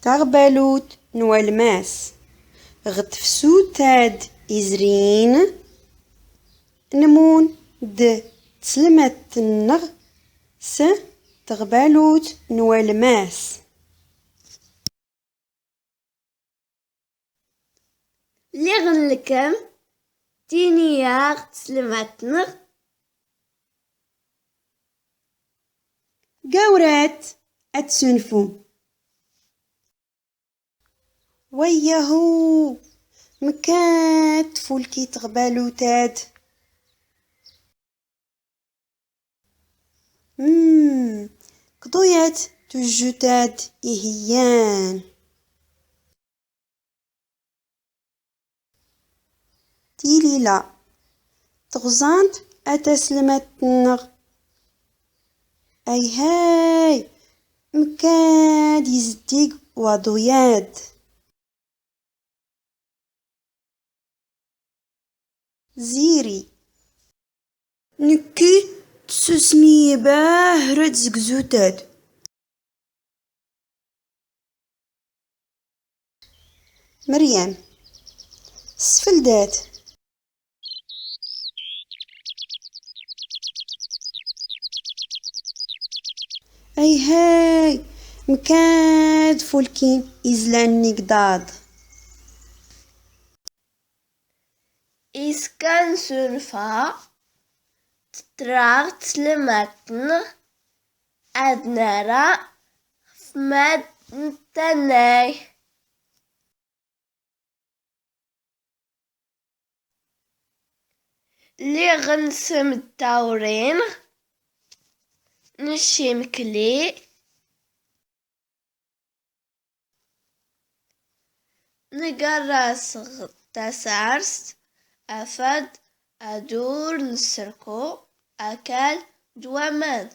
تغبلوت نوالماس غتفسو تاد إزرين نمون د تسلمت النغ س تغبلوت نوالماس لغنلكم تينياغ تسلمتنغ قاورات أتسنفو ويهو مكات فولكي تغبالو تاد قضيت تجتاد إهيان تيلي لا تغزانت أتسلمتنغ أي هاي مكاد يزديق وضياد زيري نكي تسسمي باه رد زكزوتاد مريم سفلدات أي هاي مكاد فولكين إزلان نقداد إسكان سنفا تتراغ تسلمتنغ أدنرا فماد نتناي لغنسم التاورين نشيمكلي نقرص تسارس أفد أدور نسركو أكل دوامان